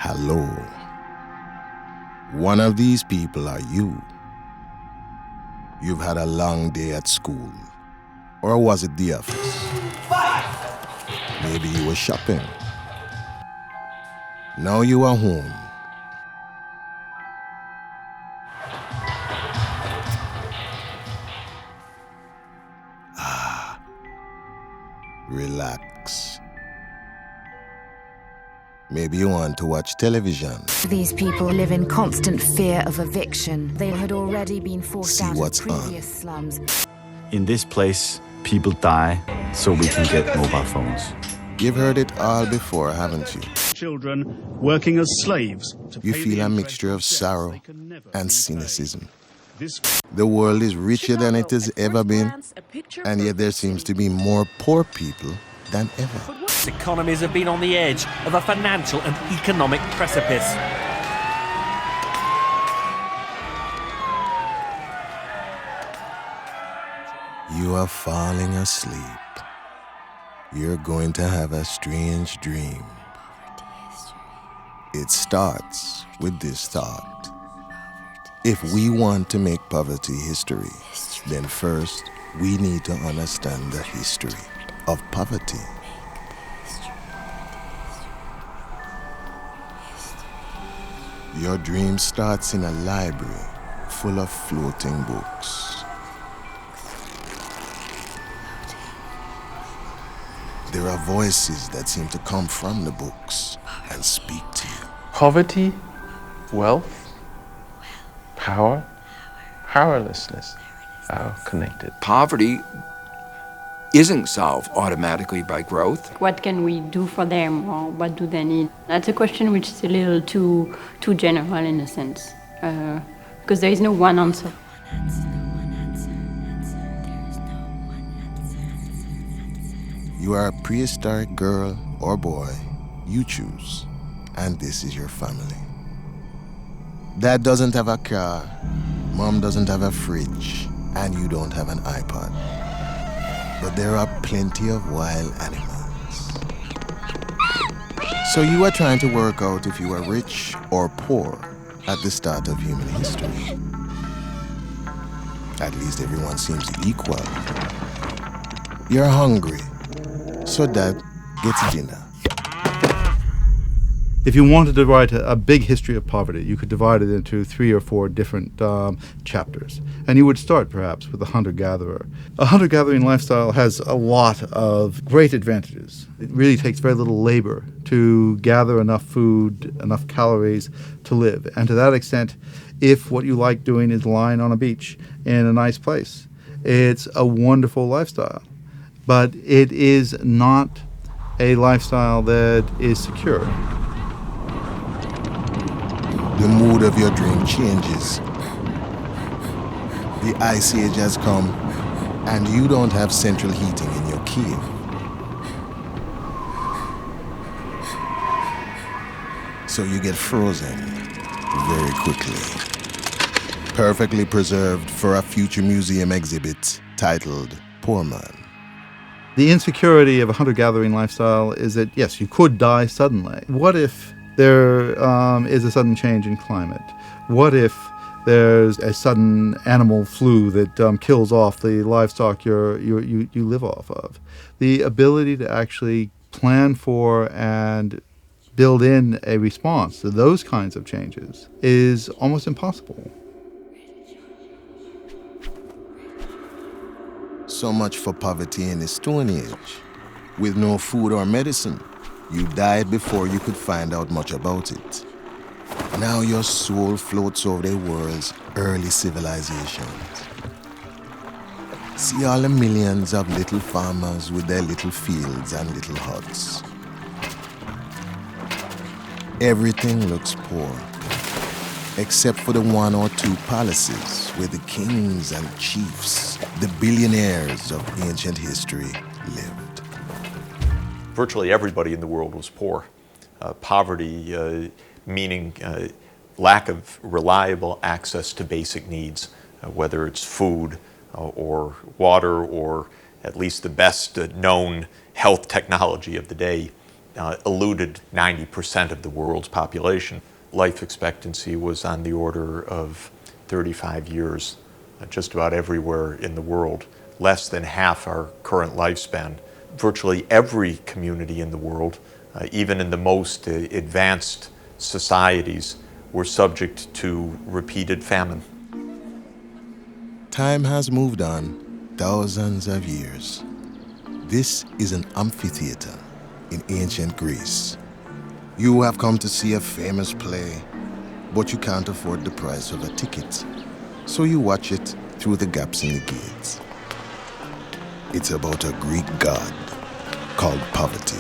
Hello. One of these people are you. You've had a long day at school. Or was it the office? Maybe you were shopping. Now you are home. Relax. Maybe you want to watch television. These people live in constant fear of eviction. They had already been forced out of previous slums. In this place, people die so we can get mobile phones. You've heard it all before, haven't you? Children working as slaves. You feel a mixture of sorrow and cynicism. The world is richer than it has ever been, and yet there seems to be more poor people than ever. Economies have been on the edge of a financial and economic precipice. You are falling asleep. You're going to have a strange dream. It starts with this thought. If we want to make poverty history, then first we need to understand the history of poverty. Your dream starts in a library full of floating books. There are voices that seem to come from the books and speak to you. Poverty, wealth, power, powerlessness are connected. Poverty isn't solved automatically by growth. What can we do for them, or what do they need? That's a question which is a little too general in a sense, because there is no one answer. You are a prehistoric girl or boy, you choose, and this is your family. Dad doesn't have a car, mom doesn't have a fridge, and you don't have an iPod. But there are plenty of wild animals. So you are trying to work out if you are rich or poor at the start of human history. At least everyone seems equal. You're hungry, so Dad gets dinner. If you wanted to write a big history of poverty, you could divide it into 3 or 4 different chapters. And you would start, perhaps, with the hunter-gatherer. A hunter-gathering lifestyle has a lot of great advantages. It really takes very little labor to gather enough food, enough calories to live. And to that extent, if what you like doing is lying on a beach in a nice place, it's a wonderful lifestyle. But it is not a lifestyle that is secure. The mood of your dream changes. The Ice Age has come, and you don't have central heating in your cave. So you get frozen very quickly. Perfectly preserved for a future museum exhibit titled Poor Man. The insecurity of a hunter-gathering lifestyle is that, yes, you could die suddenly. What if there is a sudden change in climate? What if there's a sudden animal flu that kills off the livestock you live off of? The ability to actually plan for and build in a response to those kinds of changes is almost impossible. So much for poverty in the Stone Age. With no food or medicine, you died before you could find out much about it. Now your soul floats over the world's early civilizations. See all the millions of little farmers with their little fields and little huts. Everything looks poor, except for the 1 or 2 palaces where the kings and chiefs, the billionaires of ancient history, lived. Virtually everybody in the world was poor. Poverty meaning lack of reliable access to basic needs, whether it's food or water or at least the best known health technology of the day, eluded 90% of the world's population. Life expectancy was on the order of 35 years, just about everywhere in the world, less than half our current lifespan. Virtually every community in the world, even in the most advanced societies, were subject to repeated famine. Time has moved on thousands of years. This is an amphitheater in ancient Greece. You have come to see a famous play, but you can't afford the price of a ticket. So you watch it through the gaps in the gates. It's about a Greek god called poverty.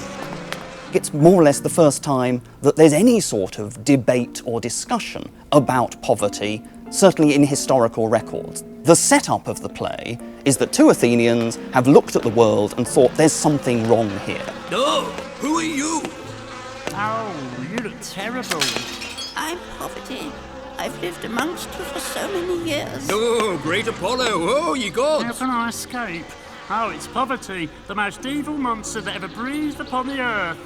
It's more or less the first time that there's any sort of debate or discussion about poverty, certainly in historical records. The setup of the play is that two Athenians have looked at the world and thought there's something wrong here. No, who are you? Oh, you look terrible. I'm poverty. I've lived amongst you for so many years. Oh, great Apollo, oh, ye gods! How can I escape? Oh, it's poverty, the most evil monster that ever breathed upon the earth.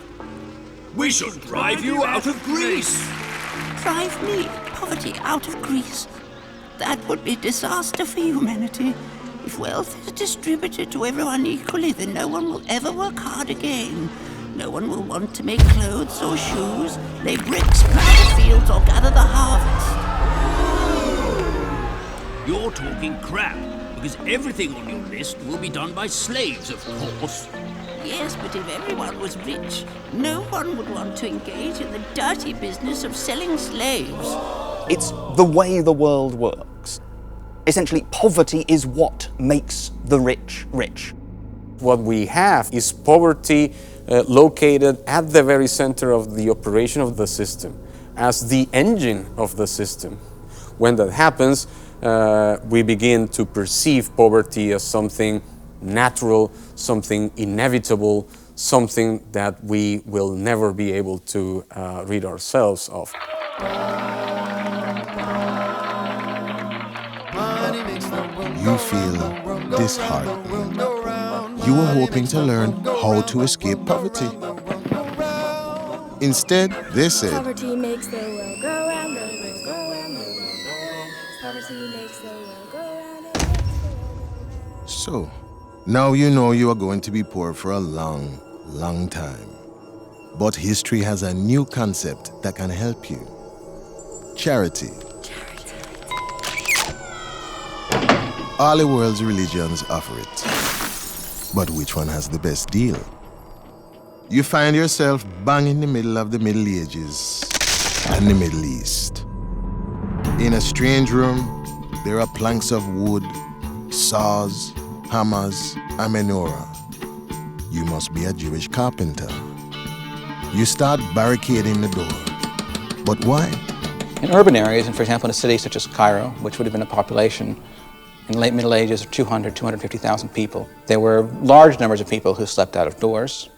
We shall drive you out of Greece! Drive me, poverty, out of Greece? That would be disaster for humanity. If wealth is distributed to everyone equally, then no one will ever work hard again. No one will want to make clothes or shoes, lay bricks, plough the fields, or gather the harvest. You're talking crap, because everything on your list will be done by slaves, of course. Yes, but if everyone was rich, no one would want to engage in the dirty business of selling slaves. It's the way the world works. Essentially, poverty is what makes the rich rich. What we have is poverty located at the very center of the operation of the system, as the engine of the system. When that happens, we begin to perceive poverty as something natural, something inevitable, something that we will never be able to rid ourselves of. You feel disheartened. You were hoping to learn how to escape poverty. Instead, they said, poverty makes the world go round, the world go round, the world go round. Poverty makes the world go round, the world go round. So, now you know you are going to be poor for a long, long time. But history has a new concept that can help you. Charity. All the world's religions offer it. But which one has the best deal? You find yourself bang in the middle of the Middle Ages and the Middle East. In a strange room, there are planks of wood, saws, hammers, and menorah. You must be a Jewish carpenter. You start barricading the door. But why? In urban areas, and for example in a city such as Cairo, which would have been a population in the late Middle Ages of 200, 250,000 people, there were large numbers of people who slept out of doors.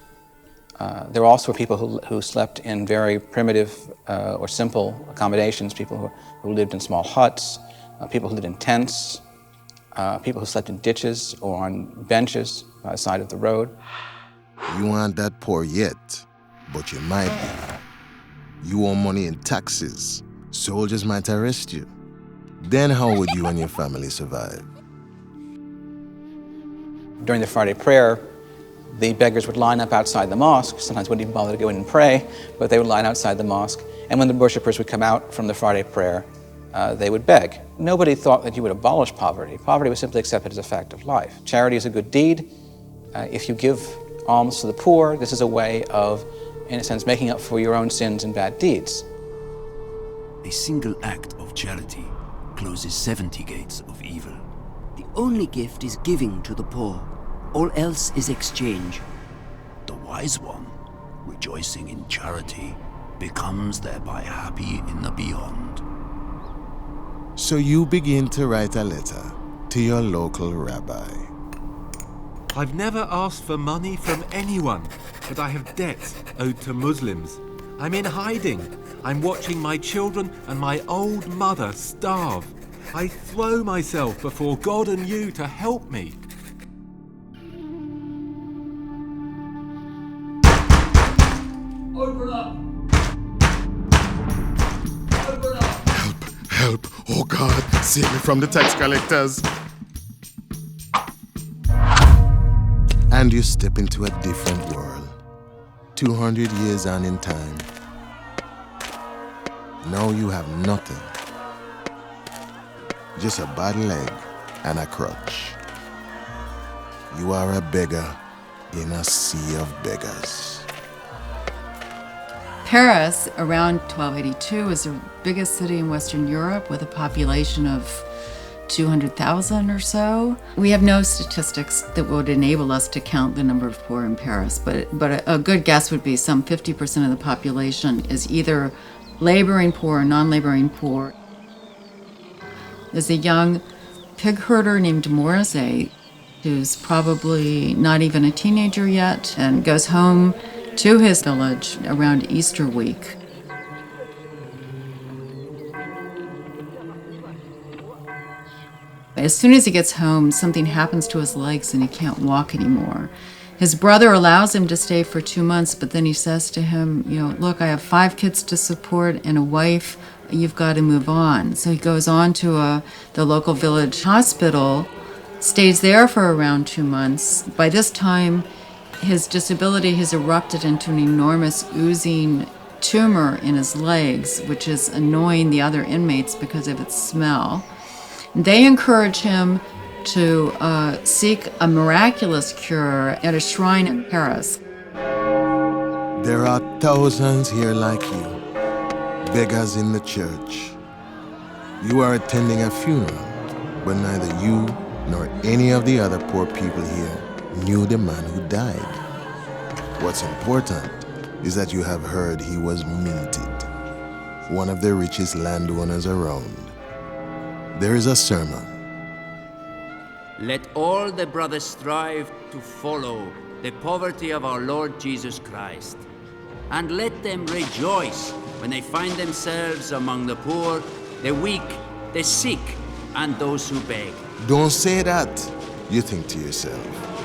There were also people who slept in very primitive or simple accommodations, people who lived in small huts, people who lived in tents, people who slept in ditches or on benches by the side of the road. You aren't that poor yet, but you might be. You owe money in taxes. Soldiers might arrest you. Then how would you and your family survive? During the Friday prayer, the beggars would line up outside the mosque. Sometimes wouldn't even bother to go in and pray, but they would line outside the mosque. And when the worshippers would come out from the Friday prayer, they would beg. Nobody thought that you would abolish poverty. Poverty was simply accepted as a fact of life. Charity is a good deed. If you give alms to the poor, this is a way of, in a sense, making up for your own sins and bad deeds. A single act of charity closes 70 gates of evil. The only gift is giving to the poor. All else is exchange. The wise one, rejoicing in charity, becomes thereby happy in the beyond. So you begin to write a letter to your local rabbi. I've never asked for money from anyone, but I have debts owed to Muslims. I'm in hiding. I'm watching my children and my old mother starve. I throw myself before God and you to help me. Open up! Open up! Help! Oh God, save me from the tax collectors. And you step into a different world. 200 years on in time. Now you have nothing. Just a bad leg and a crutch. You are a beggar in a sea of beggars. Paris, around 1282, is the biggest city in Western Europe with a population of 200,000 or so. We have no statistics that would enable us to count the number of poor in Paris, but a good guess would be some 50% of the population is either laboring poor or non-laboring poor. There's a young pig herder named Maurice, who's probably not even a teenager yet, and goes home to his village around Easter week. As soon as he gets home, something happens to his legs and he can't walk anymore. His brother allows him to stay for 2 months, but then he says to him, look, I have 5 kids to support and a wife, you've got to move on. So he goes on to the local village hospital, stays there for around 2 months. By this time, his disability has erupted into an enormous oozing tumor in his legs, which is annoying the other inmates because of its smell. They encourage him to seek a miraculous cure at a shrine in Paris. There are thousands here like you, beggars in the church. You are attending a funeral, but neither you nor any of the other poor people here knew the man who died. What's important is that you have heard he was minted, one of the richest landowners around. There is a sermon. Let all the brothers strive to follow the poverty of our Lord Jesus Christ, and let them rejoice when they find themselves among the poor, the weak, the sick, and those who beg. Don't say that, you think to yourself,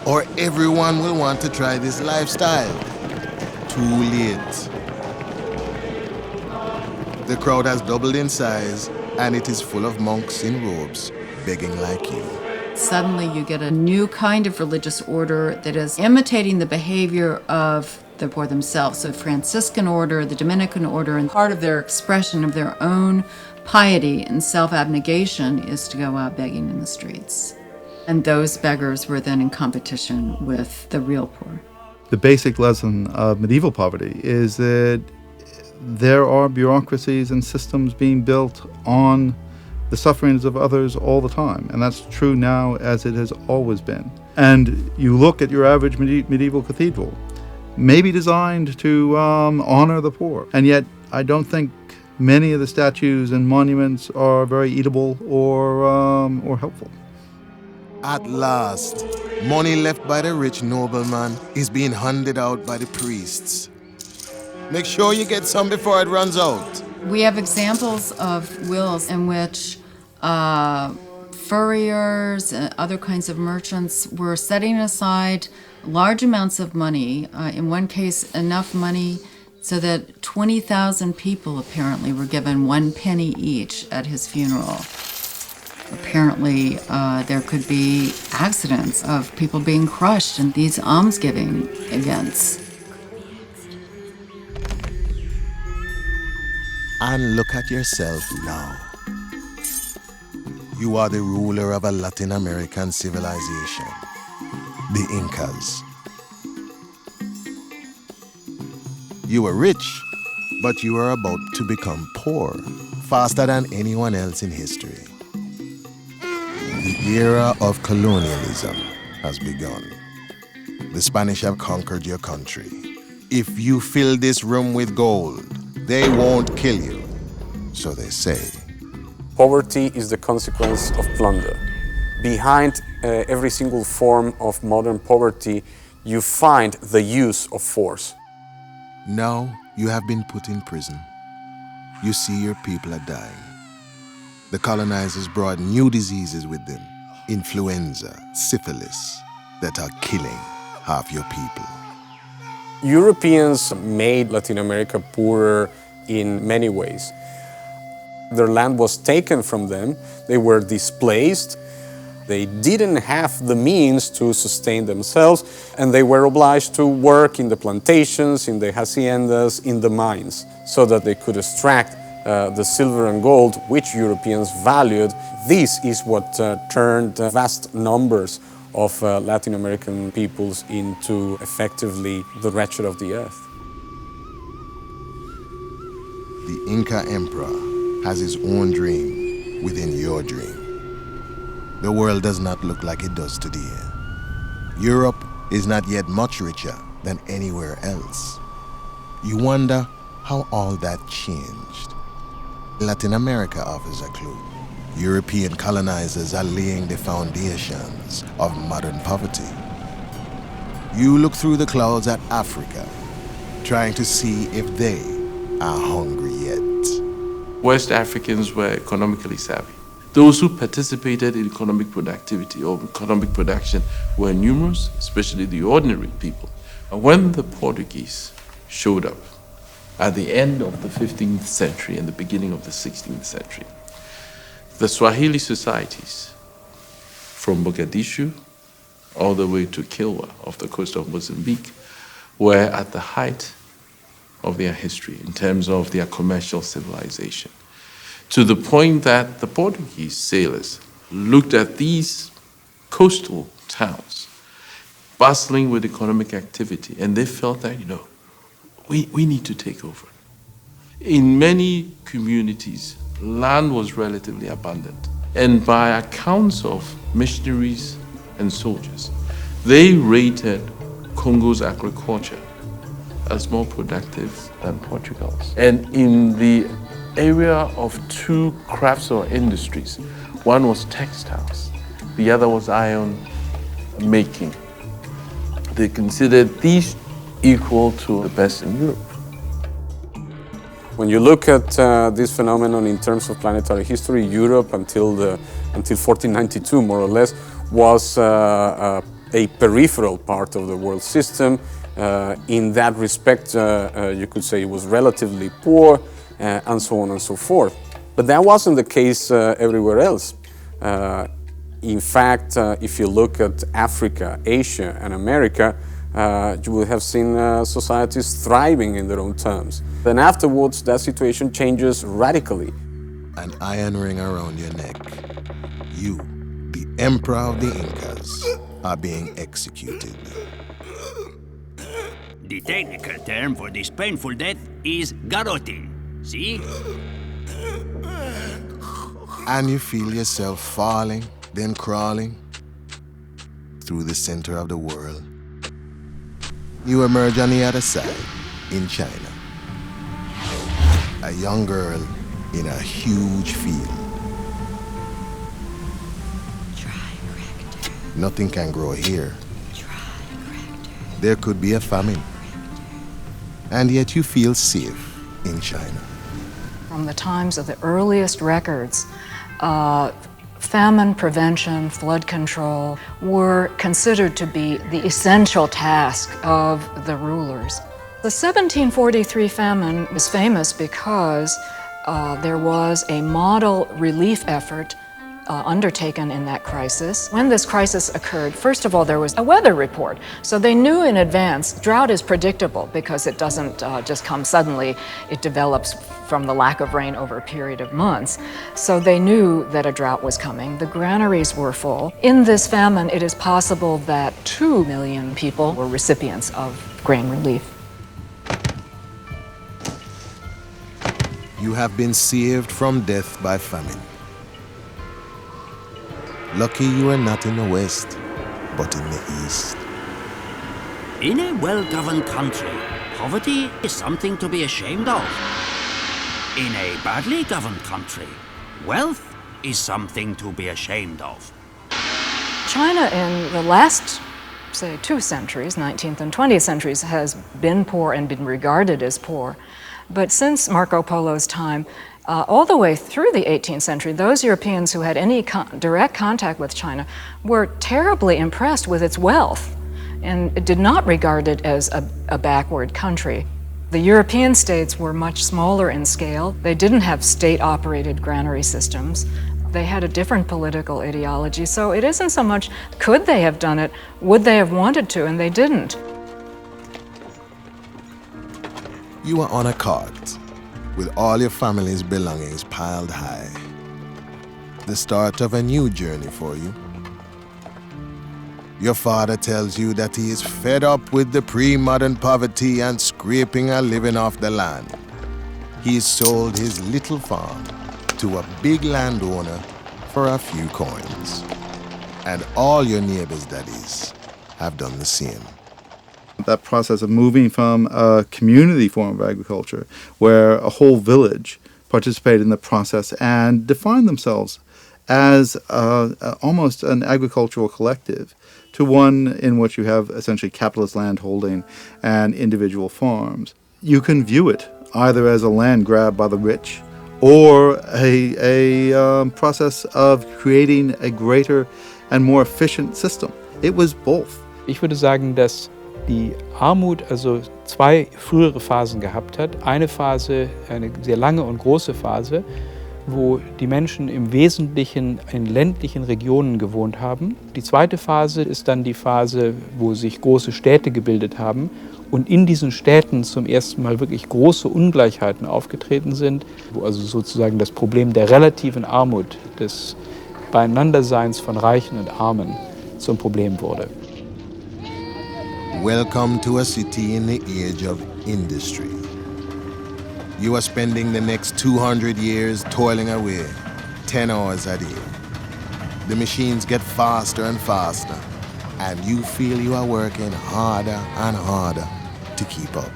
or everyone will want to try this lifestyle. Too late. The crowd has doubled in size, and it is full of monks in robes, begging like you. Suddenly you get a new kind of religious order that is imitating the behavior of the poor themselves. So Franciscan order, the Dominican order, and part of their expression of their own piety and self-abnegation is to go out begging in the streets. And those beggars were then in competition with the real poor. The basic lesson of medieval poverty is that there are bureaucracies and systems being built on the sufferings of others all the time, and that's true now as it has always been. And you look at your average medieval cathedral, maybe designed to honor the poor, and yet I don't think many of the statues and monuments are very eatable or helpful. At last, money left by the rich nobleman is being handed out by the priests. Make sure you get some before it runs out. We have examples of wills in which furriers and other kinds of merchants were setting aside large amounts of money, in one case enough money so that 20,000 people apparently were given 1 penny each at his funeral. Apparently there could be accidents of people being crushed in these almsgiving events. And look at yourself now. You are the ruler of a Latin American civilization, the Incas. You were rich, but you are about to become poor, faster than anyone else in history. The era of colonialism has begun. The Spanish have conquered your country. If you fill this room with gold, they won't kill you, so they say. Poverty is the consequence of plunder. Behind every single form of modern poverty, you find the use of force. Now you have been put in prison. You see your people are dying. The colonizers brought new diseases with them, influenza, syphilis, that are killing half your people. Europeans made Latin America poorer in many ways. Their land was taken from them, they were displaced, they didn't have the means to sustain themselves, and they were obliged to work in the plantations, in the haciendas, in the mines, so that they could extract the silver and gold which Europeans valued. This is what turned vast numbers of Latin American peoples into effectively the wretched of the earth. The Inca emperor has his own dream within your dream. The world does not look like it does today. Europe is not yet much richer than anywhere else. You wonder how all that changed. Latin America offers a clue. European colonizers are laying the foundations of modern poverty. You look through the clouds at Africa, trying to see if they are hungry yet. West Africans were economically savvy. Those who participated in economic productivity or economic production were numerous, especially the ordinary people. And when the Portuguese showed up at the end of the 15th century and the beginning of the 16th century, the Swahili societies from Mogadishu all the way to Kilwa off the coast of Mozambique were at the height of their history in terms of their commercial civilization, to the point that the Portuguese sailors looked at these coastal towns bustling with economic activity, and they felt that, we need to take over. In many communities, land was relatively abundant, and by accounts of missionaries and soldiers, they rated Congo's agriculture as more productive than Portugal's. And in the area of two crafts or industries, one was textiles, the other was iron making. They considered these equal to the best in Europe. When you look at this phenomenon in terms of planetary history, Europe until 1492, more or less, was a peripheral part of the world system. In that respect, you could say it was relatively poor, and so on and so forth. But that wasn't the case everywhere else. In fact, if you look at Africa, Asia, and America, you will have seen societies thriving in their own terms. Then afterwards, that situation changes radically. An iron ring around your neck. You, the emperor of the Incas, are being executed. The technical term for this painful death is garroting. See? And you feel yourself falling, then crawling through the center of the world. You emerge on the other side, in China. A young girl in a huge field. Nothing can grow here. There could be a famine. And yet you feel safe in China. From the times of the earliest records, famine prevention, flood control were considered to be the essential task of the rulers. The 1743 famine is famous because there was a model relief effort undertaken in that crisis. When this crisis occurred, first of all, there was a weather report. So they knew in advance, drought is predictable because it doesn't just come suddenly. It develops from the lack of rain over a period of months. So they knew that a drought was coming. The granaries were full. In this famine, it is possible that 2 million people were recipients of grain relief. You have been saved from death by famine. Lucky you are not in the West, but in the East. In a well-governed country, poverty is something to be ashamed of. In a badly governed country, wealth is something to be ashamed of. China in the last, say, 2 centuries, 19th and 20th centuries, has been poor and been regarded as poor. But since Marco Polo's time, all the way through the 18th century, those Europeans who had any direct contact with China were terribly impressed with its wealth. and did not regard it as a backward country. The European states were much smaller in scale. They didn't have state-operated granary systems. They had a different political ideology, so it isn't so much could they have done it, would they have wanted to, and they didn't. You are on a cart with all your family's belongings piled high. The start of a new journey for you. Your father tells you that he is fed up with the pre-modern poverty and scraping a living off the land. He sold his little farm to a big landowner for a few coins. And all your neighbors' daddies have done the same. That process of moving from a community form of agriculture, where a whole village participated in the process and defined themselves as almost an agricultural collective, to one in which you have essentially capitalist landholding and individual farms. You can view it either as a land grab by the rich or a process of creating a greater and more efficient system. It was both. Ich würde sagen, dass die Armut also zwei frühere Phasen gehabt hat. Eine Phase, eine sehr lange und große Phase, wo die Menschen im Wesentlichen in ländlichen Regionen gewohnt haben. Die zweite Phase ist dann die Phase, wo sich große Städte gebildet haben und in diesen Städten zum ersten Mal wirklich große Ungleichheiten aufgetreten sind, wo also sozusagen das Problem der relativen Armut, des Beieinanderseins von Reichen und Armen zum Problem wurde. Welcome to a city in the age of industry. You are spending the next 200 years toiling away, 10 hours a day. The machines get faster and faster, and you feel you are working harder and harder to keep up.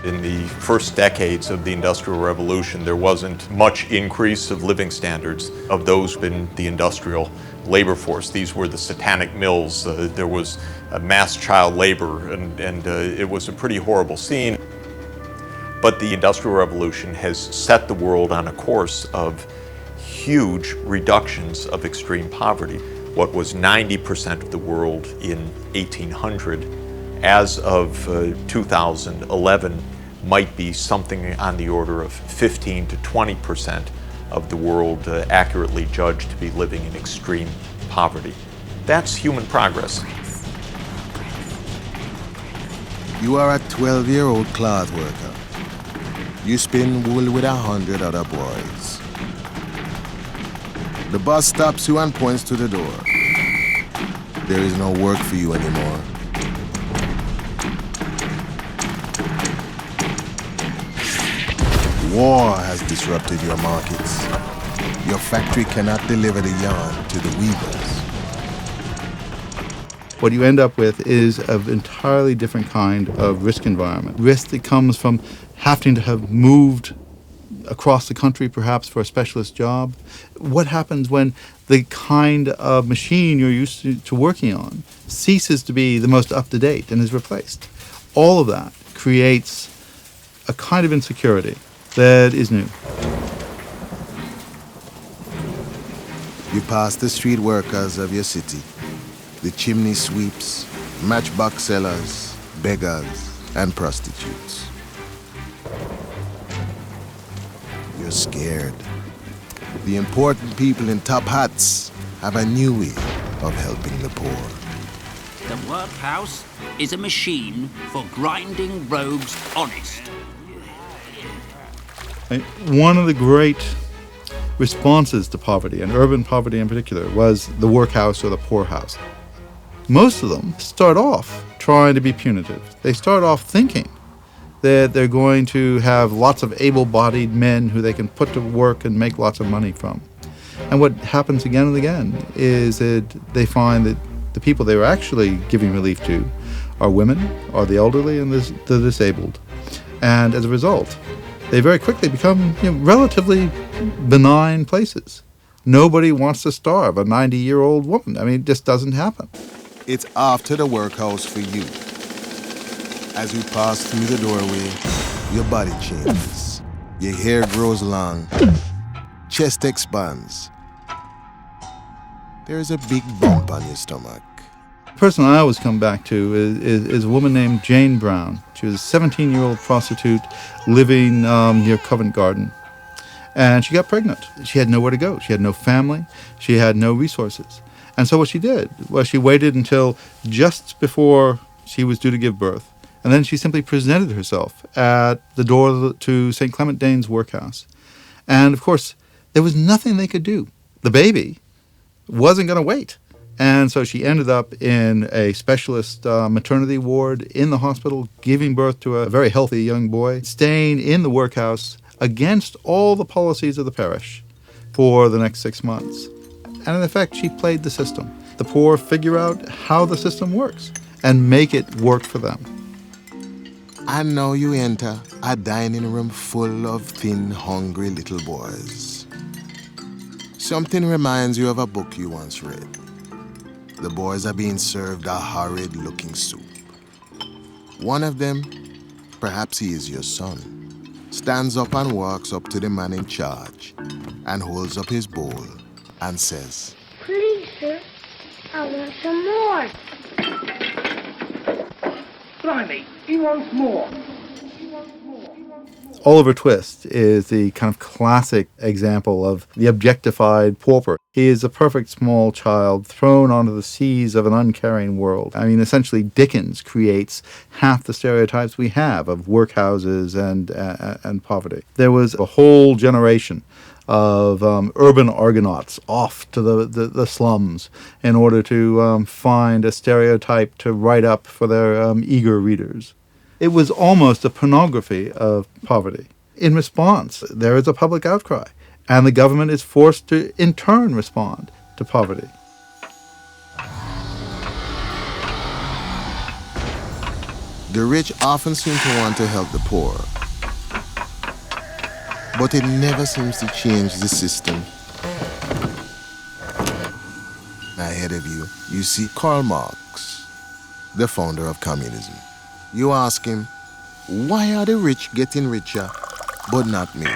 In the first decades of the Industrial Revolution, there wasn't much increase of living standards of those in the industrial labor force. These were the satanic mills. There was mass child labor, and it was a pretty horrible scene. But the Industrial Revolution has set the world on a course of huge reductions of extreme poverty. What was 90% of the world in 1800, as of 2011, might be something on the order of 15 to 20% of the world accurately judged to be living in extreme poverty. That's human progress. You are a 12-year-old cloth worker. You spin wool with 100 other boys. The bus stops you and points to the door. There is no work for you anymore. War has disrupted your markets. Your factory cannot deliver the yarn to the weavers. What you end up with is an entirely different kind of risk environment. Risk that comes from having to have moved across the country perhaps for a specialist job. What happens when the kind of machine you're used to working on ceases to be the most up-to-date and is replaced? All of that creates a kind of insecurity that is new. You pass the street workers of your city, the chimney sweeps, matchbox sellers, beggars, and prostitutes. You're scared. The important people in top hats have a new way of helping the poor. The workhouse is a machine for grinding rogues honest. One of the great responses to poverty, and urban poverty in particular, was the workhouse or the poorhouse. Most of them start off trying to be punitive. They start off thinking that they're going to have lots of able-bodied men who they can put to work and make lots of money from. And what happens again and again is that they find that the people they were actually giving relief to are women, are the elderly, and the disabled. And as a result, they very quickly become relatively benign places. Nobody wants to starve a 90-year-old woman. I mean, it just doesn't happen. It's after the workhouse for you. As you pass through the doorway, your body changes. Your hair grows long. Chest expands. There is a big bump on your stomach. person I always come back to is a woman named Jane Brown. She was a 17-year-old prostitute living near Covent Garden. And she got pregnant. She had nowhere to go. She had no family. She had no resources. And so what she did was she waited until just before she was due to give birth. And then she simply presented herself at the door to St. Clement Danes workhouse. And of course, there was nothing they could do. The baby wasn't going to wait. And so she ended up in a specialist maternity ward in the hospital, giving birth to a very healthy young boy, staying in the workhouse against all the policies of the parish for the next 6 months. And in effect, she played the system. The poor figure out how the system works and make it work for them. And now you enter a dining room full of thin, hungry little boys. Something reminds you of a book you once read. The boys are being served a horrid-looking soup. One of them, perhaps he is your son, stands up and walks up to the man in charge and holds up his bowl and says, Please, sir, I want some more. Blimey, he wants more. Oliver Twist is the kind of classic example of the objectified pauper. He is a perfect small child thrown onto the seas of an uncaring world. I mean, essentially, Dickens creates half the stereotypes we have of workhouses and poverty. There was a whole generation of urban argonauts off to the slums in order to find a stereotype to write up for their eager readers. It was almost a pornography of poverty. In response, there is a public outcry, and the government is forced to, in turn, respond to poverty. The rich often seem to want to help the poor, but it never seems to change the system. Ahead of you, you see Karl Marx, the founder of communism. You ask him, why are the rich getting richer, but not me?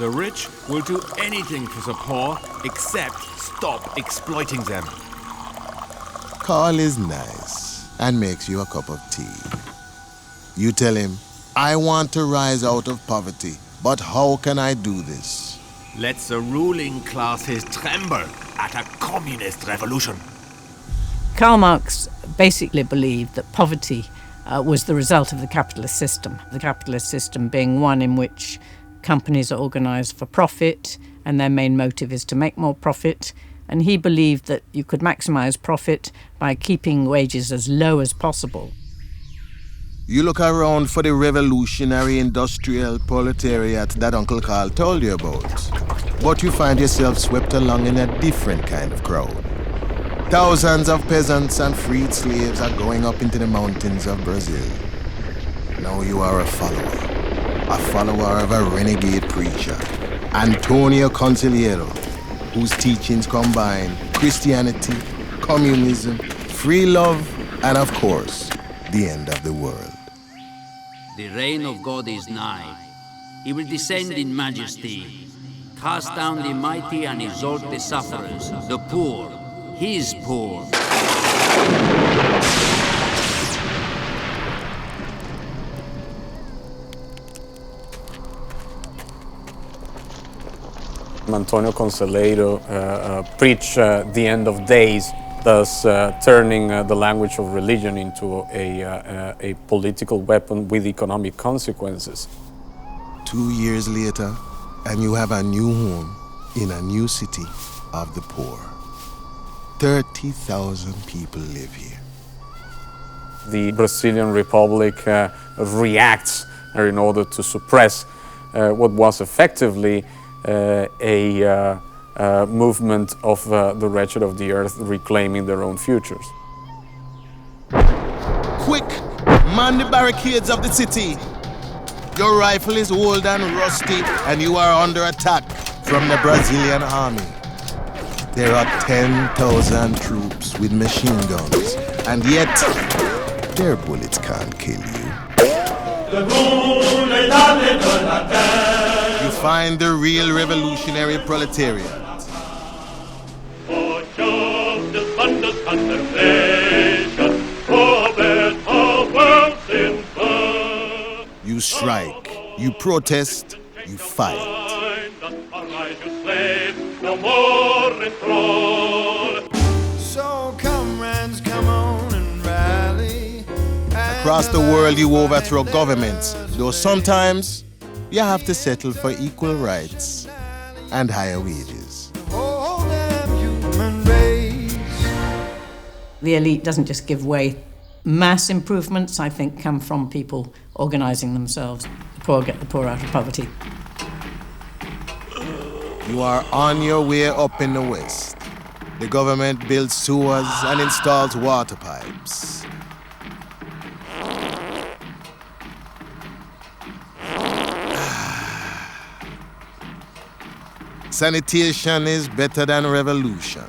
The rich will do anything for the poor except stop exploiting them. Karl is nice and makes you a cup of tea. You tell him, I want to rise out of poverty, but how can I do this? Let the ruling classes tremble at a communist revolution. Karl Marx basically believed that poverty was the result of the capitalist system being one in which companies are organized for profit and their main motive is to make more profit. And he believed that you could maximize profit by keeping wages as low as possible. You look around for the revolutionary industrial proletariat that Uncle Karl told you about, but you find yourself swept along in a different kind of crowd. Thousands of peasants and freed slaves are going up into the mountains of Brazil. Now you are a follower of a renegade preacher, Antonio Consigliero, whose teachings combine Christianity, communism, free love, and of course, the end of the world. The reign of God is nigh. He will descend in majesty, cast down the mighty and exalt the sufferers, the poor, his poor. Antonio Consigliero preached the end of days, thus turning the language of religion into a political weapon with economic consequences. 2 years later, and you have a new home in a new city of the poor. 30,000 people live here. The Brazilian Republic reacts in order to suppress what was effectively a movement of the wretched of the earth reclaiming their own futures. Quick, man the barricades of the city. Your rifle is old and rusty, and you are under attack from the Brazilian army. There are 10,000 troops with machine guns, and yet their bullets can't kill you. You find the real revolutionary proletariat. Vor Schuss des Bandes an der Welt. You strike, you protest, you fight. So comrades, come on and rally. Across the world you overthrow governments, though sometimes you have to settle for equal rights and higher wages. The elite doesn't just give way. Mass improvements, I think, come from people organizing themselves. The poor get the poor out of poverty. You are on your way up in the West. The government builds sewers and installs water pipes. Sanitation is better than revolution.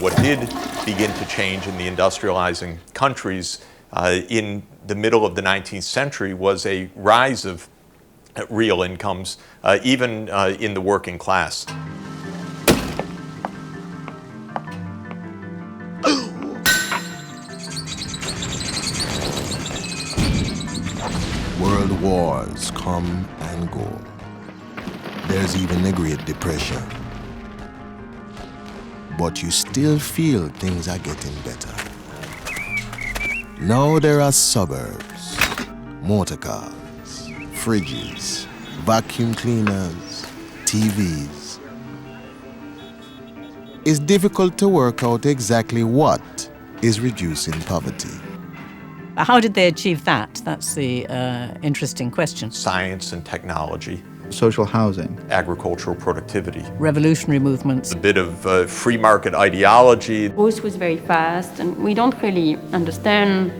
What did begin to change in the industrializing countries in the middle of the 19th century was a rise of real incomes, even in the working class. World wars come and go. There's even the Great Depression. But you still feel things are getting better. Now there are suburbs, motor cars, fridges, vacuum cleaners, TVs. It's difficult to work out exactly what is reducing poverty. How did they achieve that? That's the interesting question. Science and technology. Social housing. Agricultural productivity. Revolutionary movements. A bit of free market ideology. Growth was very fast, and we don't really understand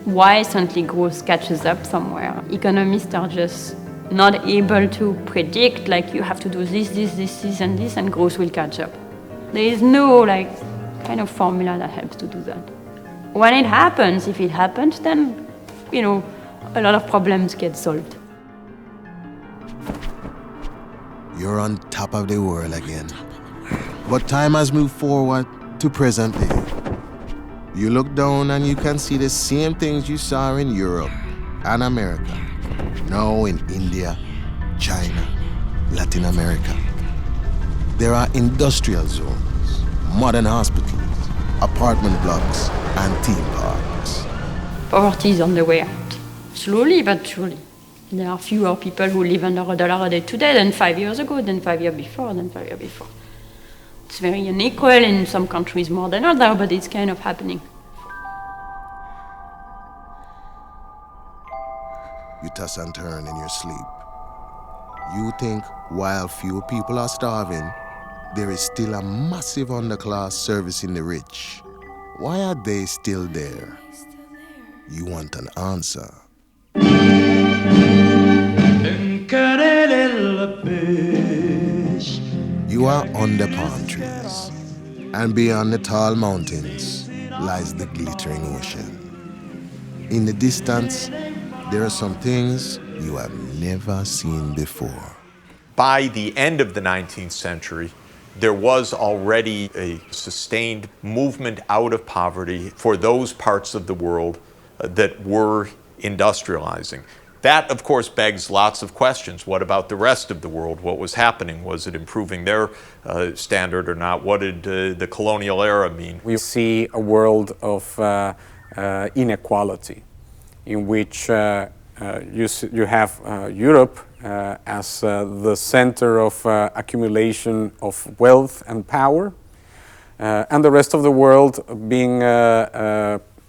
why suddenly growth catches up somewhere. Economists are just not able to predict, like, you have to do this, and growth will catch up. There is no, kind of formula that helps to do that. When it happens, if it happens, then, a lot of problems get solved. You're on top of the world again. But time has moved forward to present day. You look down and you can see the same things you saw in Europe and America. Now in India, China, Latin America. There are industrial zones, modern hospitals, apartment blocks, and theme parks. Poverty is on the way out, slowly but surely. There are fewer people who live under $1 a day today than 5 years ago, than 5 years before, than 5 years before. It's very unequal in some countries more than others, but it's kind of happening. You toss and turn in your sleep. You think while few people are starving, there is still a massive underclass servicing the rich. Why are they still there? You want an answer. You are under palm trees, and beyond the tall mountains lies the glittering ocean. In the distance, there are some things you have never seen before. By the end of the 19th century, there was already a sustained movement out of poverty for those parts of the world that were industrializing. That, of course, begs lots of questions. What about the rest of the world? What was happening? Was it improving their standard or not? What did the colonial era mean? We see a world of inequality, in which you have Europe as the center of accumulation of wealth and power, and the rest of the world being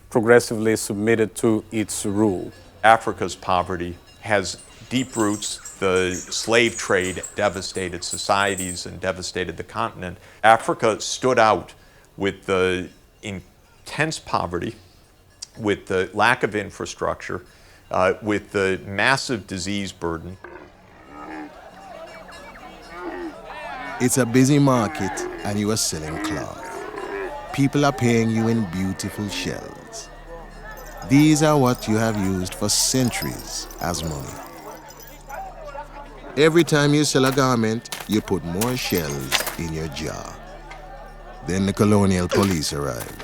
progressively submitted to its rule. Africa's poverty has deep roots. The slave trade devastated societies and devastated the continent. Africa stood out with the intense poverty, with the lack of infrastructure, with the massive disease burden. It's a busy market and you are selling cloth. People are paying you in beautiful shells. These are what you have used for centuries as money. Every time you sell a garment, you put more shells in your jar. Then the colonial police arrive.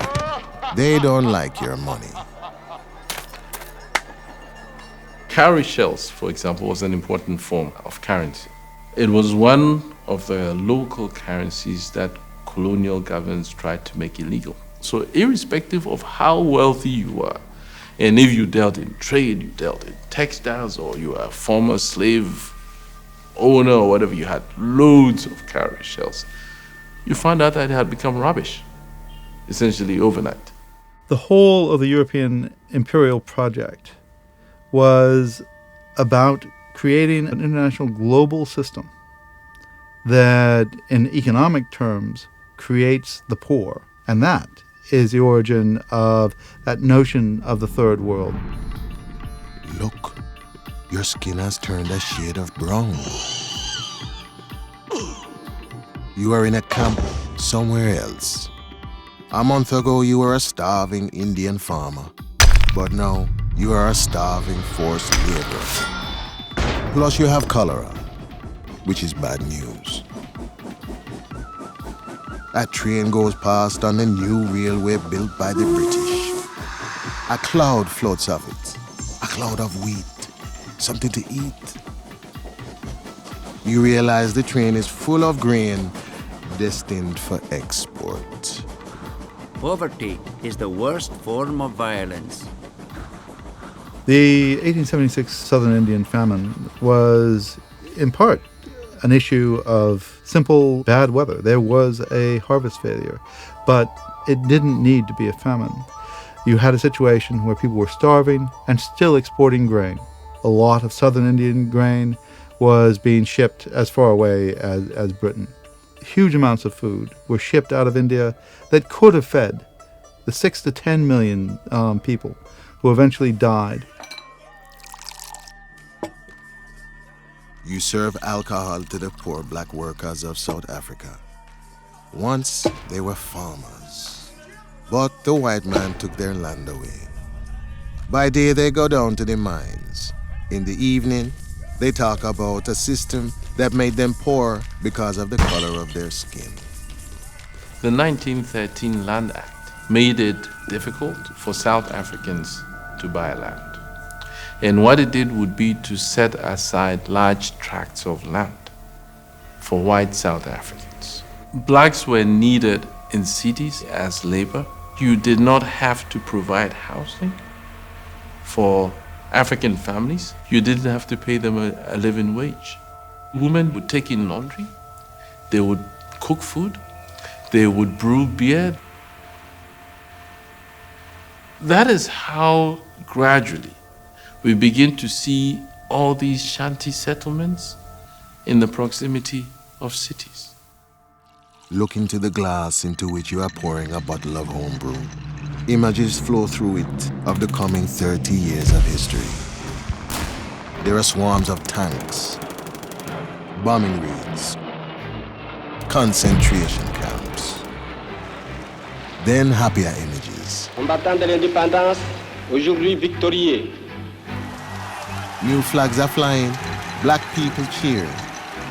They don't like your money. Cowrie shells, for example, was an important form of currency. It was one of the local currencies that colonial governments tried to make illegal. So irrespective of how wealthy you were, and if you dealt in trade, you dealt in textiles, or you were a former slave owner or whatever, you had loads of cowrie shells, you found out that it had become rubbish, essentially overnight. The whole of the European imperial project was about creating an international global system that, in economic terms, creates the poor. And that is the origin of that notion of the third world. Look, your skin has turned a shade of brown. You are in a camp somewhere else. A month ago, you were a starving Indian farmer, but now you are a starving forced laborer. Plus, you have cholera, which is bad news. A train goes past on the new railway built by the British. A cloud floats of it, a cloud of wheat, something to eat. You realize the train is full of grain destined for export. Poverty is the worst form of violence. The 1876 Southern Indian Famine was, in part, an issue of simple bad weather. There was a harvest failure, but it didn't need to be a famine. You had a situation where people were starving and still exporting grain. A lot of Southern Indian grain was being shipped as far away as Britain. Huge amounts of food were shipped out of India that could have fed the 6 to 10 million people who eventually died. You serve alcohol to the poor black workers of South Africa. Once they were farmers, but the white man took their land away. By day they go down to the mines. In the evening, they talk about a system that made them poor because of the color of their skin. The 1913 Land Act made it difficult for South Africans to buy land. And what it did would be to set aside large tracts of land for white South Africans. Blacks were needed in cities as labor. You did not have to provide housing for African families. You didn't have to pay them a living wage. Women would take in laundry, they would cook food, they would brew beer. That is how gradually we begin to see all these shanty settlements in the proximity of cities. Look into the glass into which you are pouring a bottle of homebrew. Images flow through it of the coming 30 years of history. There are swarms of tanks, bombing raids, concentration camps. Then happier images. Combattants de l'indépendance, aujourd'hui victorieux. New flags are flying, black people cheer.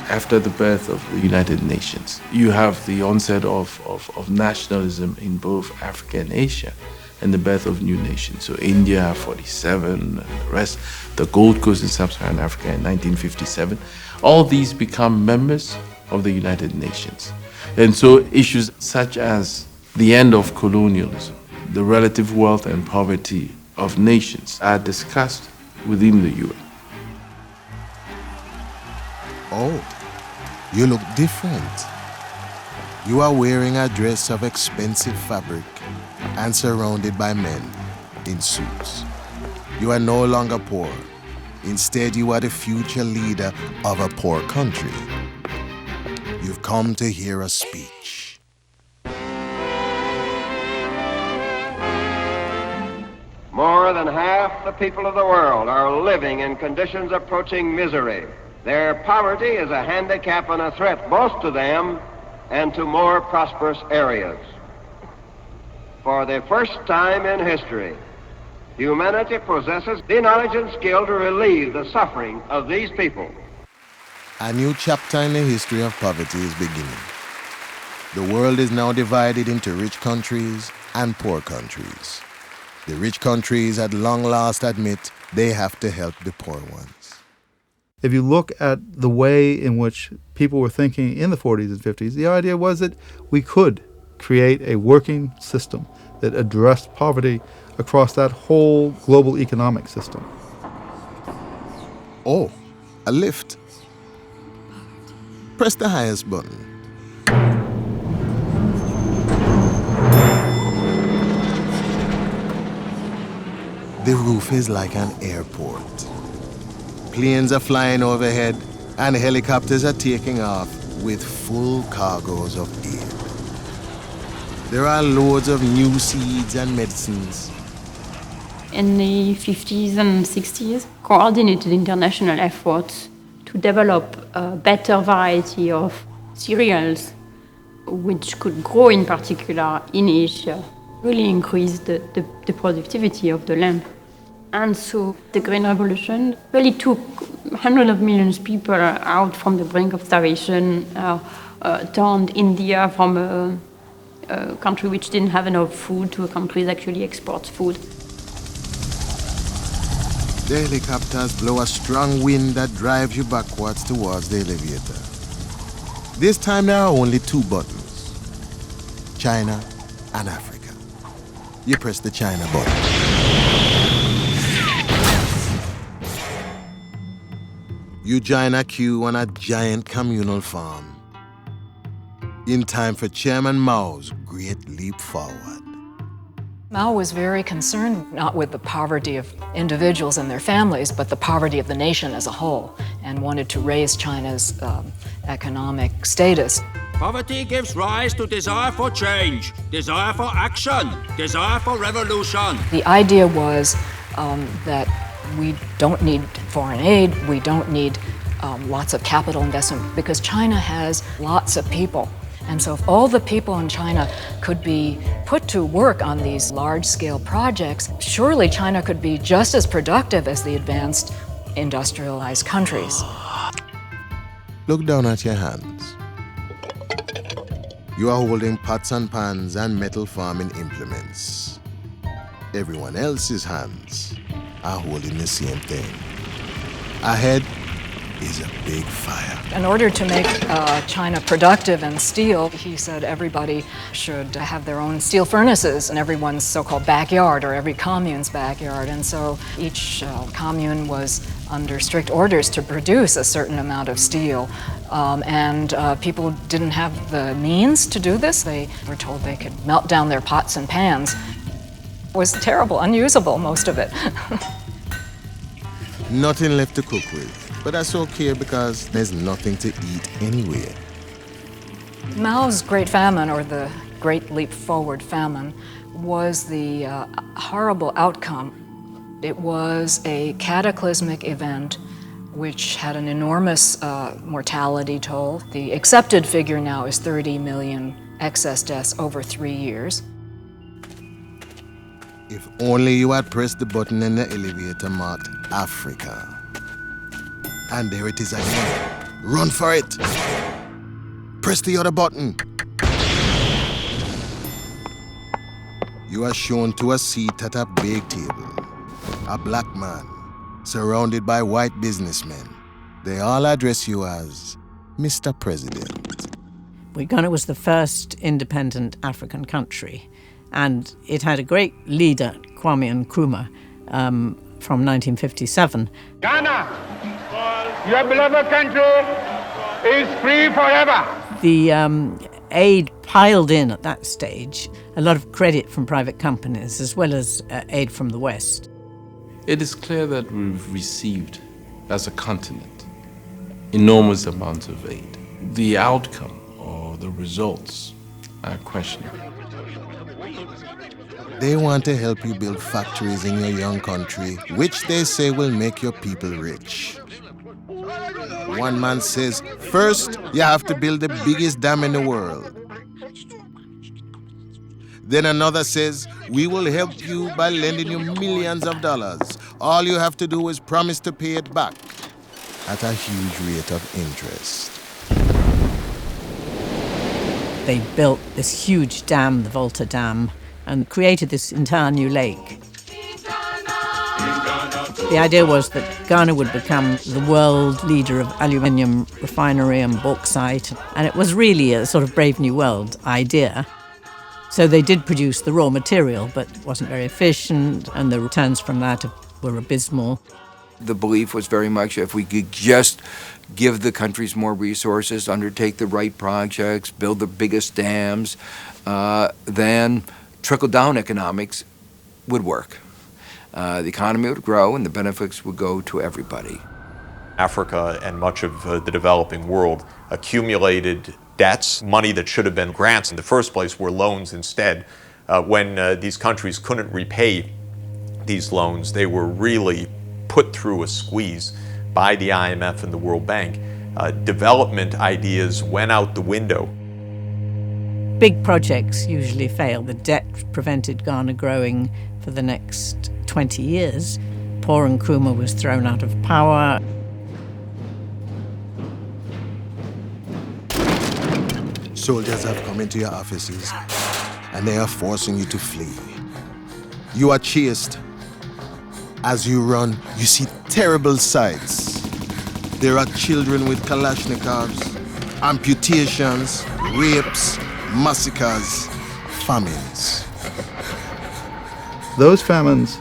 After the birth of the United Nations, you have the onset of nationalism in both Africa and Asia, and the birth of new nations. So India, 47, and the rest, the Gold Coast in Sub-Saharan Africa in 1957. All these become members of the United Nations. And so issues such as the end of colonialism, the relative wealth and poverty of nations are discussed within the UN. Oh, you look different. You are wearing a dress of expensive fabric and surrounded by men in suits. You are no longer poor. Instead, you are the future leader of a poor country. You've come to hear a speech. More than half the people of the world are living in conditions approaching misery. Their poverty is a handicap and a threat both to them and to more prosperous areas. For the first time in history, humanity possesses the knowledge and skill to relieve the suffering of these people. A new chapter in the history of poverty is beginning. The world is now divided into rich countries and poor countries. The rich countries at long last admit they have to help the poor ones. If you look at the way in which people were thinking in the 40s and 50s, the idea was that we could create a working system that addressed poverty across that whole global economic system. Oh, a lift. Press the highest button. The roof is like an airport. Planes are flying overhead and helicopters are taking off with full cargoes of aid. There are loads of new seeds and medicines. In the 50s and 60s, coordinated international efforts to develop a better variety of cereals, which could grow in particular in Asia, really increased the productivity of the land. And so the Green Revolution really took hundreds of millions of people out from the brink of starvation, turned India from a country which didn't have enough food to a country that actually exports food. The helicopters blow a strong wind that drives you backwards towards the elevator. This time there are only two buttons, China and Africa. You press the China button. You join a queue on a giant communal farm. In time for Chairman Mao's great leap forward. Mao was very concerned not with the poverty of individuals and their families, but the poverty of the nation as a whole, and wanted to raise China's economic status. Poverty gives rise to desire for change, desire for action, desire for revolution. The idea was that we don't need foreign aid, we don't need lots of capital investment, because China has lots of people. And so if all the people in China could be put to work on these large-scale projects, surely China could be just as productive as the advanced industrialized countries. Look down at your hands. You are holding pots and pans and metal farming implements. Everyone else's hands are holding the same thing. Ahead is a big fire. In order to make China productive in steel, he said everybody should have their own steel furnaces in everyone's so-called backyard, or every commune's backyard. And so each commune was under strict orders to produce a certain amount of steel. And people didn't have the means to do this. They were told they could melt down their pots and pans. It was terrible, unusable, most of it. Nothing left to cook with. But that's okay because there's nothing to eat anyway. Mao's Great Famine, or the Great Leap Forward Famine, was the horrible outcome. It was a cataclysmic event which had an enormous mortality toll. The accepted figure now is 30 million excess deaths over 3 years. If only you had pressed the button in the elevator marked Africa. And there it is again. Run for it. Press the other button. You are shown to a seat at a big table. A black man, surrounded by white businessmen. They all address you as Mr. President. Ghana was the first independent African country, and it had a great leader, Kwame Nkrumah, from 1957. Ghana, your beloved country, is free forever. The aid piled in at that stage, a lot of credit from private companies as well as aid from the West. It is clear that we've received, as a continent, enormous amounts of aid. The outcome or the results are questionable. They want to help you build factories in your young country, which they say will make your people rich. One man says, first, you have to build the biggest dam in the world. Then another says, we will help you by lending you millions of dollars. All you have to do is promise to pay it back at a huge rate of interest. They built this huge dam, the Volta Dam, and created this entire new lake. The idea was that Ghana would become the world leader of aluminium refinery and bauxite, and it was really a sort of Brave New World idea. So they did produce the raw material, but it wasn't very efficient, and the returns from that were abysmal. The belief was very much if we could just give the countries more resources, undertake the right projects, build the biggest dams, then trickle-down economics would work. The economy would grow and the benefits would go to everybody. Africa and much of the developing world accumulated debts, money that should have been grants in the first place were loans instead. When these countries couldn't repay these loans, they were really put through a squeeze by the IMF and the World Bank. Development ideas went out the window. Big projects usually fail. The debt prevented Ghana growing for the next 20 years. Paul Nkrumah was thrown out of power. Soldiers have come into your offices and they are forcing you to flee. You are chased. As you run, you see terrible sights. There are children with Kalashnikovs, amputations, rapes, massacres, famines. Those famines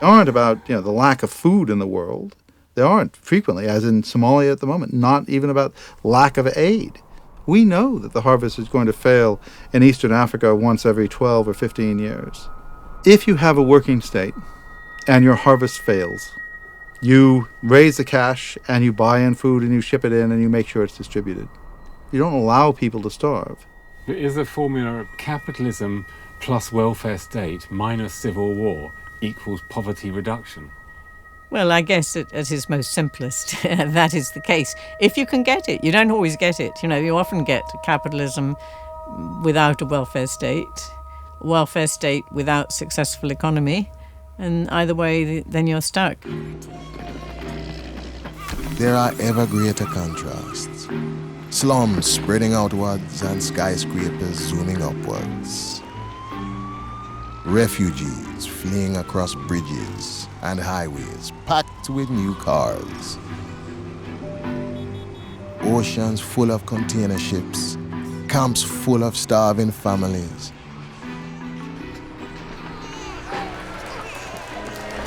aren't about the lack of food in the world. They aren't frequently, as in Somalia at the moment, not even about lack of aid. We know that the harvest is going to fail in Eastern Africa once every 12 or 15 years. If you have a working state and your harvest fails, you raise the cash and you buy in food and you ship it in and you make sure it's distributed. You don't allow people to starve. There is a formula of capitalism plus welfare state minus civil war equals poverty reduction. Well, I guess at its most simplest, that is the case. If you can get it, you don't always get it. You often get capitalism without a welfare state without successful economy, and either way, then you're stuck. There are ever greater contrasts. Slums spreading outwards and skyscrapers zooming upwards. Refugees fleeing across bridges and highways packed with new cars. Oceans full of container ships, camps full of starving families.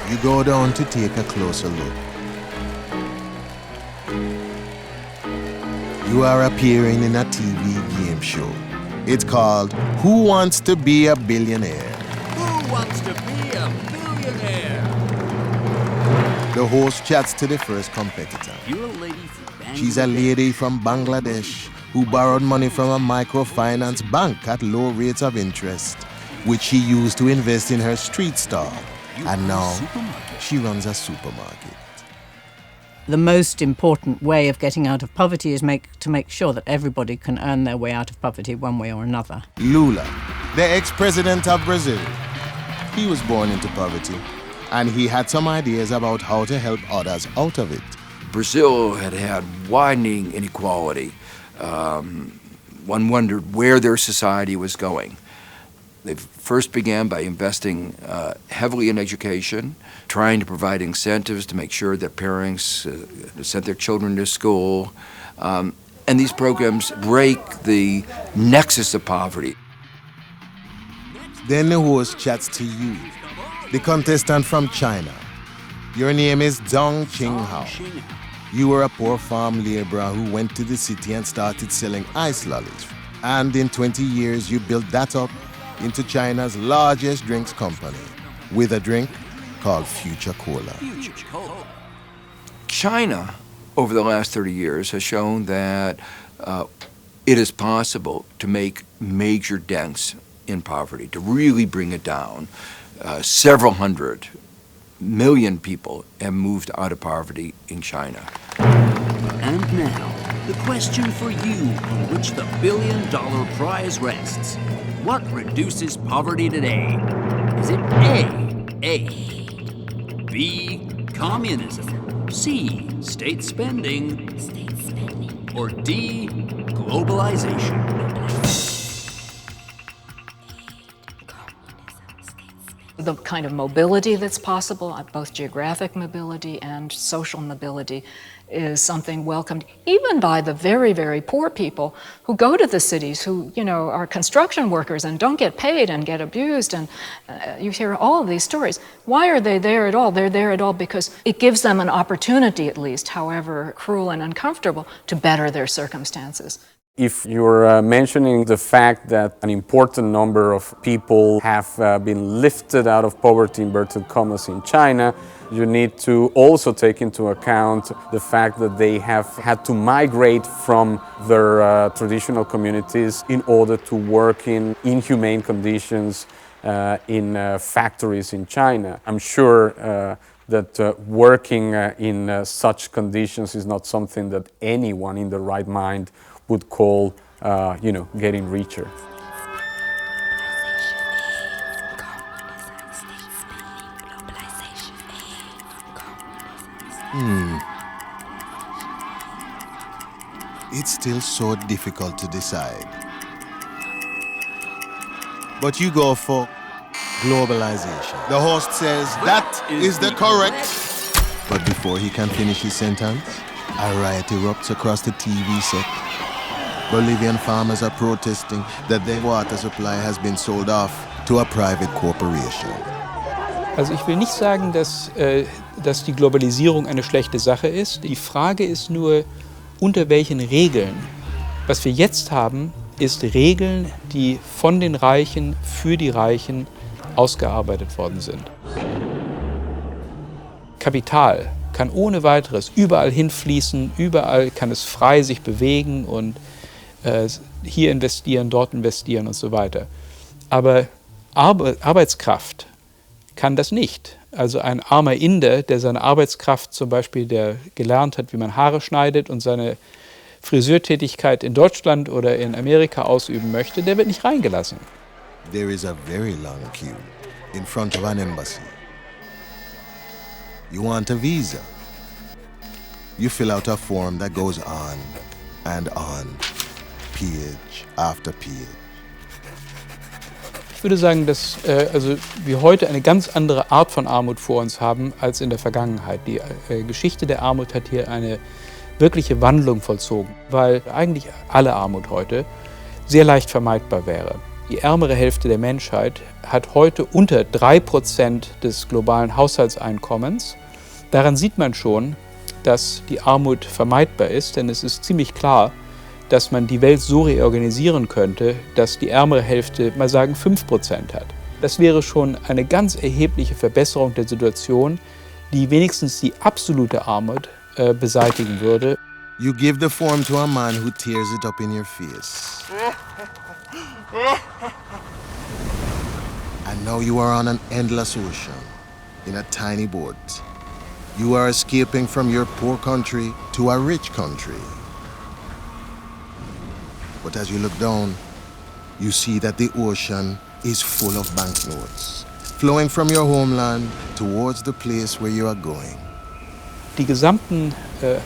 You go down to take a closer look. You are appearing in a TV game show. It's called Who Wants to Be a Billionaire? Who wants to be a billionaire? The host chats to the first competitor. You're a lady from Bangladesh. She's a lady from Bangladesh who borrowed money from a microfinance bank at low rates of interest, which she used to invest in her street stall. And now she runs a supermarket. The most important way of getting out of poverty is to make sure that everybody can earn their way out of poverty one way or another. Lula, the ex-president of Brazil, he was born into poverty, and he had some ideas about how to help others out of it. Brazil had widening inequality. One wondered where their society was going. They first began by investing heavily in education, trying to provide incentives to make sure that parents sent their children to school. And these programs break the nexus of poverty. Then the host chats to you, the contestant from China. Your name is Dong Ching Hao. You were a poor farm laborer who went to the city and started selling ice lollies. And in 20 years, you built that up into China's largest drinks company with a drink called Future Cola. China, over the last 30 years, has shown that it is possible to make major dents in poverty, to really bring it down. Several hundred million people have moved out of poverty in China. And now, the question for you on which the billion-dollar prize rests. What reduces poverty today? Is it A, B, communism, C, state spending, or D, globalization? The kind of mobility that's possible, both geographic mobility and social mobility, is something welcomed even by the very, very poor people who go to the cities, who, you know, are construction workers and don't get paid and get abused. And you hear all of these stories. Why are they there at all? They're there at all because it gives them an opportunity, at least, however cruel and uncomfortable, to better their circumstances. If you're mentioning the fact that an important number of people have been lifted out of poverty, inverted commas, in China, you need to also take into account the fact that they have had to migrate from their traditional communities in order to work in inhumane conditions in factories in China. I'm sure that working in such conditions is not something that anyone in their right mind would call, getting richer. It's still so difficult to decide. But you go for globalization. The host says that is the correct. But before he can finish his sentence, a riot erupts across the TV set. Bolivian farmers are protesting that their water supply has been sold off to a private corporation. Also ich will nicht sagen, dass die Globalisierung eine schlechte Sache ist. Die Frage ist nur, unter welchen Regeln. Was wir jetzt haben, ist Regeln, die von den Reichen für die Reichen ausgearbeitet worden sind. Kapital kann ohne weiteres überall hinfließen, überall kann es frei sich bewegen und hier investieren, dort investieren und so weiter. Aber Arbeitskraft kann das nicht. Also ein armer Inder, der seine Arbeitskraft zum Beispiel, der gelernt hat, wie man Haare schneidet und seine Friseurtätigkeit in Deutschland oder in Amerika ausüben möchte, der wird nicht reingelassen. There is a very long queue in front of an embassy. You want a visa? You fill out a form that goes on and on, page after page. Ich würde sagen, dass wir heute eine ganz andere Art von Armut vor uns haben als in der Vergangenheit. Die Geschichte der Armut hat hier eine wirkliche Wandlung vollzogen, weil eigentlich alle Armut heute sehr leicht vermeidbar wäre. Die ärmere Hälfte der Menschheit hat heute unter 3% des globalen Haushaltseinkommens. Daran sieht man schon, dass die Armut vermeidbar ist, denn es ist ziemlich klar, dass man die Welt so reorganisieren könnte, dass die ärmere Hälfte, mal sagen, 5% hat. Das wäre schon eine ganz erhebliche Verbesserung der Situation, die wenigstens die absolute Armut beseitigen würde. You give the form to a man who tears it up in your face. And now you are on an endless ocean, in a tiny boat. You are escaping from your poor country to a rich country. But as you look down, you see that the ocean is full of banknotes, flowing from your homeland towards the place where you are going. Die gesamten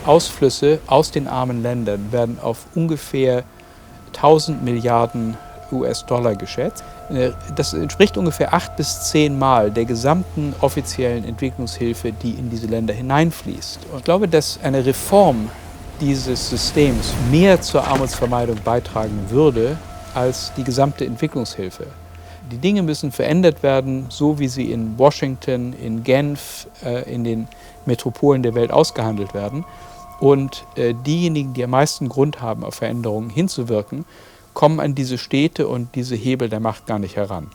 Ausflüsse aus den armen Ländern werden auf ungefähr 1000 Milliarden US-Dollar geschätzt. Das entspricht ungefähr 8 bis 10 Mal der gesamten offiziellen Entwicklungshilfe, die in diese Länder hineinfließt. Und ich glaube, dass eine Reform dieses Systems mehr zur Armutsvermeidung beitragen würde als die gesamte Entwicklungshilfe. Die Dinge müssen verändert werden, so wie sie in Washington, in Genf, in den Metropolen der Welt ausgehandelt werden. Und diejenigen, die am meisten Grund haben, auf Veränderungen hinzuwirken, kommen an diese Städte und diese Hebel der Macht gar nicht heran.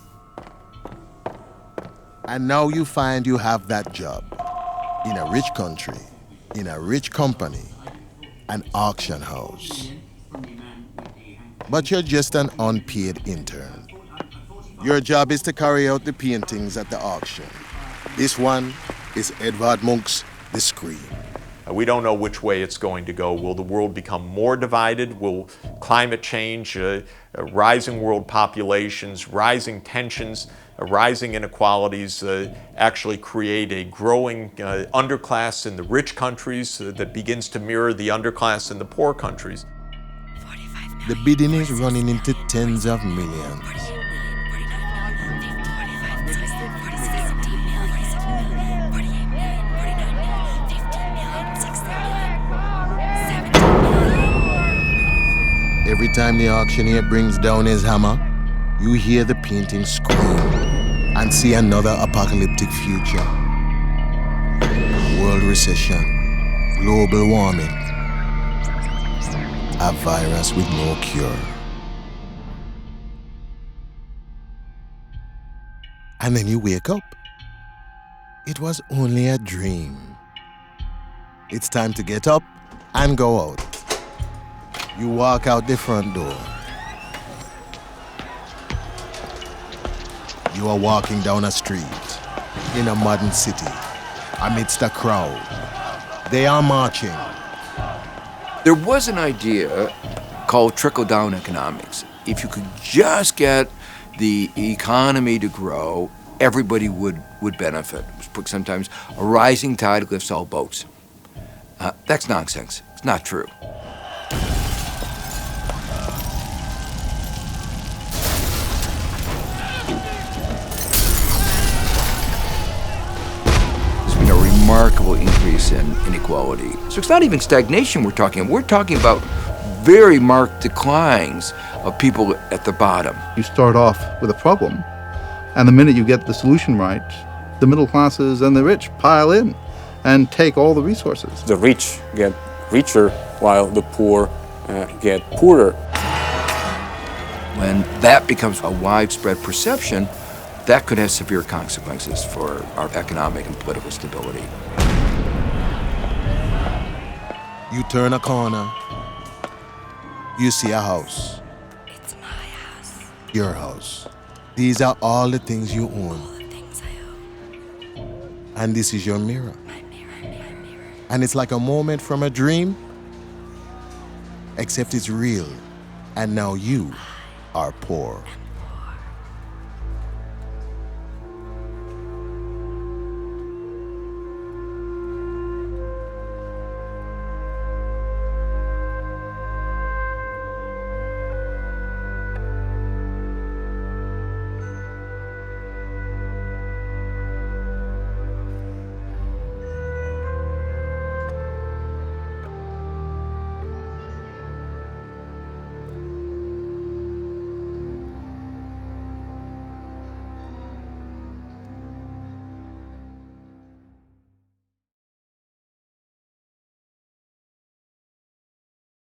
And now you find you have that job in a rich country, in a rich company, an auction house. But you're just an unpaid intern. Your job is to carry out the paintings at the auction. This one is Edvard Munch's The Scream. We don't know which way it's going to go. Will the world become more divided? Will climate change, rising world populations, rising tensions, rising inequalities actually create a growing underclass in the rich countries that begins to mirror the underclass in the poor countries? The bidding is running into tens of millions. Every time the auctioneer brings down his hammer, you hear the painting scream and see another apocalyptic future. World recession, global warming, a virus with no cure. And then you wake up. It was only a dream. It's time to get up and go out. You walk out the front door. You are walking down a street in a modern city amidst a crowd. They are marching. There was an idea called trickle-down economics. If you could just get the economy to grow, everybody would benefit. Sometimes a rising tide lifts all boats. That's nonsense. It's not true. There's been a remarkable increase in inequality. So it's not even stagnation we're talking about. We're talking about very marked declines of people at the bottom. You start off with a problem, and the minute you get the solution right, the middle classes and the rich pile in and take all the resources. The rich get richer while the poor get poorer. When that becomes a widespread perception, that could have severe consequences for our economic and political stability. You turn a corner. You see a house. It's my house. Your house. These are all the things you own. All the things I own. And this is your mirror. My mirror. And it's like a moment from a dream, except it's real. And now you are poor.